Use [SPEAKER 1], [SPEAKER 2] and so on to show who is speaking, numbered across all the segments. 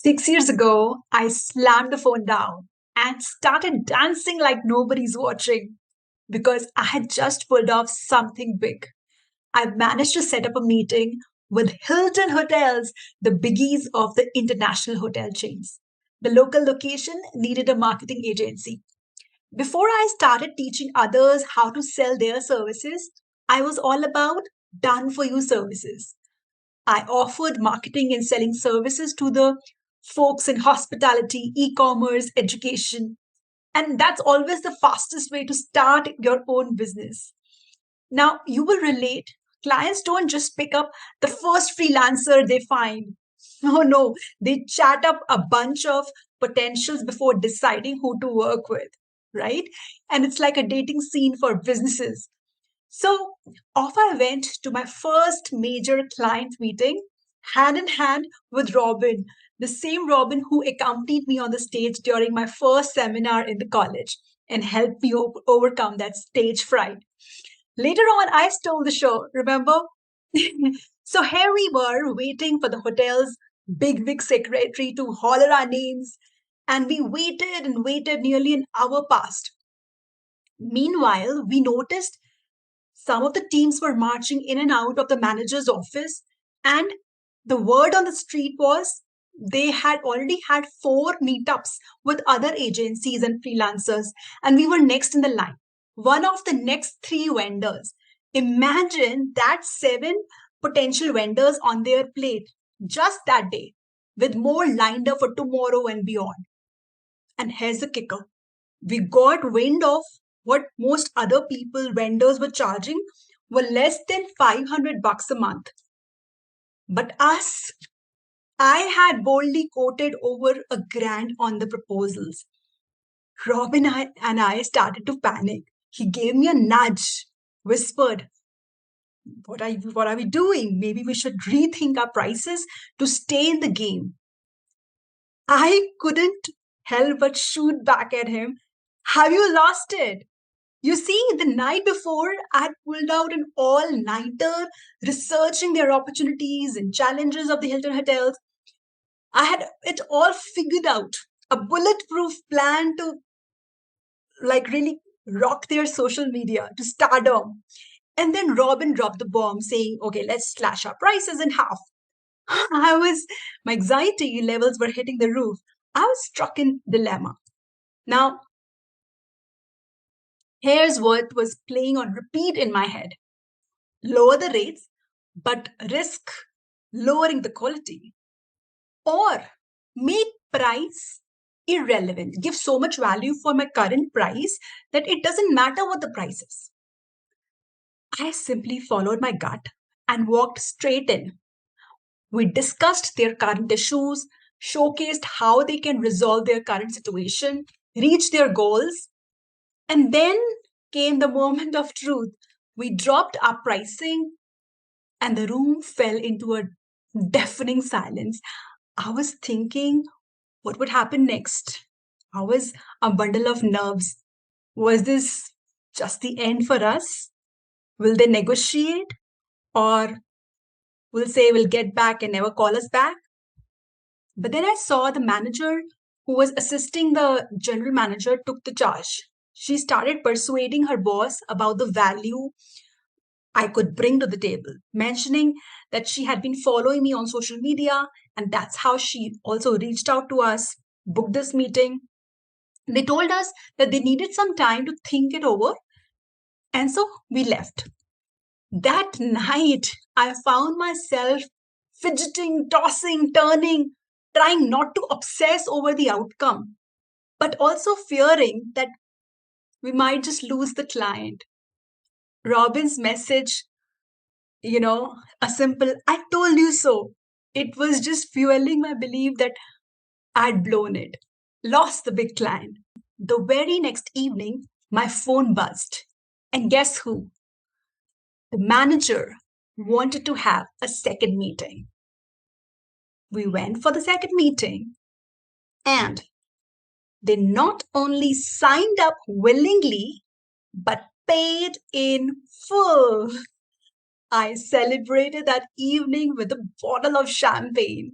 [SPEAKER 1] 6 years ago, I slammed the phone down and started dancing like nobody's watching because I had just pulled off something big. I managed to set up a meeting with Hilton Hotels, the biggies of the international hotel chains. The local location needed a marketing agency. Before I started teaching others how to sell their services, I was all about done for you services. I offered marketing and selling services to the folks in hospitality, e commerce, education. And that's always the fastest way to start your own business. Now, you will relate. Clients don't just pick up the first freelancer they find. Oh no, they chat up a bunch of potentials before deciding who to work with, right? And it's like a dating scene for businesses. So off I went to my first major client meeting, hand in hand with Robin, the same Robin who accompanied me on the stage during my first seminar in the college and helped me overcome that stage fright. Later on, I stole the show, remember? So here we were waiting for the hotel's big secretary to holler our names, and we waited and waited. Nearly an hour passed. Meanwhile, we noticed some of the teams were marching in and out of the manager's office, and the word on the street was they had already had four meetups with other agencies and freelancers, and we were next in the line. One of the next three vendors. Imagine that seven potential vendors on their plate just that day, with more lined up for tomorrow and beyond. And here's the kicker, we got wind of what most other people, vendors were charging were less than 500 bucks a month. But us, I had boldly quoted over a grand on the proposals. Robin and I started to panic. He gave me a nudge, whispered, what are we doing? Maybe we should rethink our prices to stay in the game. I couldn't help but shoot back at him. Have you lost it? You see, the night before, I pulled out an all nighter researching their opportunities and challenges of the Hilton hotels. I had it all figured out, a bulletproof plan to really rock their social media to stardom. And then Robin dropped the bomb saying, okay, let's slash our prices in half. My anxiety levels were hitting the roof. I was struck in dilemma. Now, here's what was playing on repeat in my head, lower the rates, but risk lowering the quality, or make price irrelevant, give so much value for my current price that it doesn't matter what the price is. I simply followed my gut and walked straight in. We discussed their current issues, showcased how they can resolve their current situation, reach their goals, and then came the moment of truth. We dropped our pricing and the room fell into a deafening silence. I was thinking, what would happen next? I was a bundle of nerves. Was this just the end for us? Will they negotiate? Or will say we'll get back and never call us back? But then I saw the manager who was assisting the general manager took the charge. She started persuading her boss about the value I could bring to the table, mentioning that she had been following me on social media, and that's how she also reached out to us, booked this meeting. They told us that they needed some time to think it over, and so we left. That night, I found myself fidgeting, tossing, turning, trying not to obsess over the outcome, but also fearing that we might just lose the client. Robin's message, a simple, I told you so. It was just fueling my belief that I'd blown it, lost the big client. The very next evening, my phone buzzed. And guess who? The manager wanted to have a second meeting. We went for the second meeting, and they not only signed up willingly, but paid in full. I celebrated that evening with a bottle of champagne.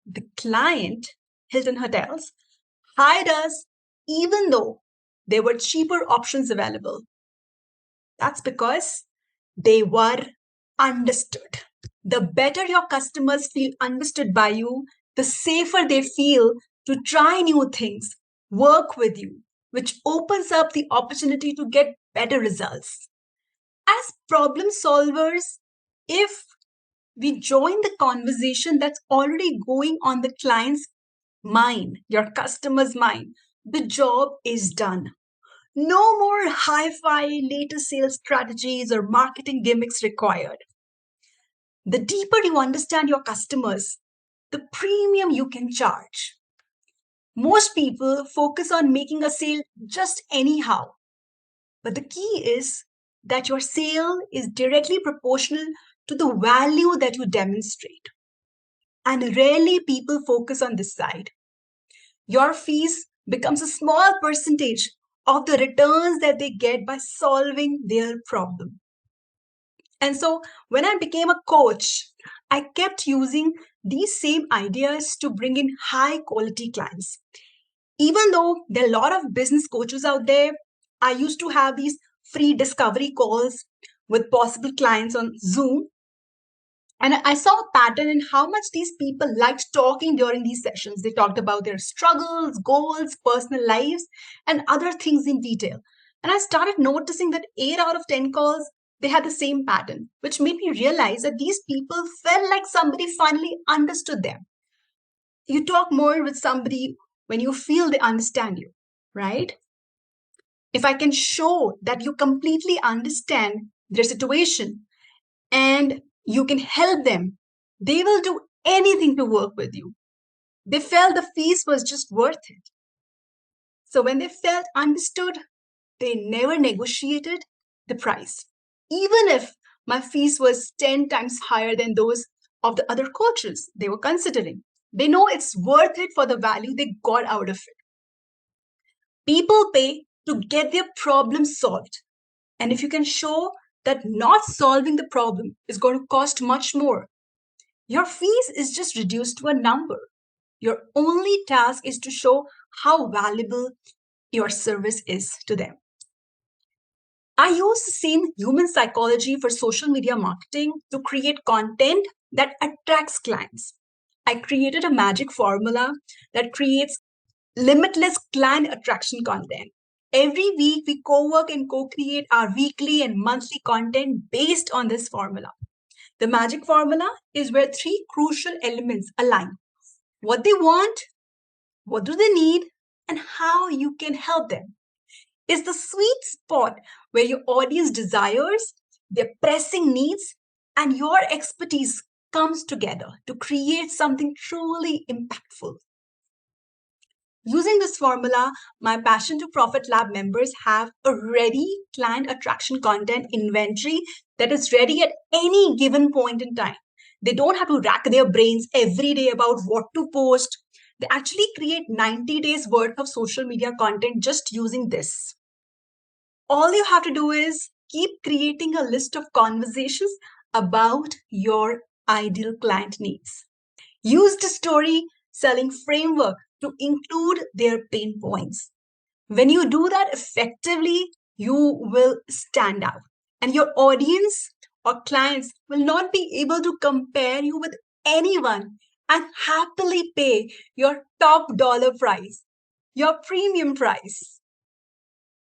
[SPEAKER 1] The client, Hilton Hotels, hired us even though there were cheaper options available. That's because they were understood. The better your customers feel understood by you, the safer they feel to try new things, work with you, which opens up the opportunity to get better results. As problem solvers, if we join the conversation that's already going on the client's mind, your customer's mind, the job is done. No more hi fi, latest sales strategies or marketing gimmicks required. The deeper you understand your customers, the premium you can charge. Most people focus on making a sale just anyhow, but the key is that your sale is directly proportional to the value that you demonstrate. And rarely people focus on this side. Your fees becomes a small percentage of the returns that they get by solving their problem. And so when I became a coach, I kept using these same ideas to bring in high quality clients. Even though there are a lot of business coaches out there, I used to have these free discovery calls with possible clients on Zoom. And I saw a pattern in how much these people liked talking during these sessions. They talked about their struggles, goals, personal lives, and other things in detail. And I started noticing that 8 out of 10 calls, they had the same pattern, which made me realize that these people felt like somebody finally understood them. You talk more with somebody when you feel they understand you, right? If I can show that you completely understand their situation and you can help them, they will do anything to work with you. They felt the fees was just worth it. So when they felt understood, they never negotiated the price. Even if my fees was 10 times higher than those of the other coaches they were considering. They know it's worth it for the value they got out of it. People pay to get their problem solved. And if you can show that not solving the problem is going to cost much more, your fees is just reduced to a number. Your only task is to show how valuable your service is to them. I use the same human psychology for social media marketing to create content that attracts clients. I created a magic formula that creates limitless client attraction content. Every week, we co work and co create our weekly and monthly content based on this formula. The magic formula is where three crucial elements align: what they want, what do they need, and how you can help them. Is the sweet spot where your audience desires, their pressing needs, and your expertise comes together to create something truly impactful. Using this formula, my Passion to Profit Lab members have a ready client attraction content inventory that is ready at any given point in time. They don't have to rack their brains every day about what to post. They actually create 90 days worth of social media content just using this. All you have to do is keep creating a list of conversations about your ideal client needs. Use the story selling framework to include their pain points. When you do that effectively, you will stand out, and your audience or clients will not be able to compare you with anyone and happily pay your top dollar price, your premium price.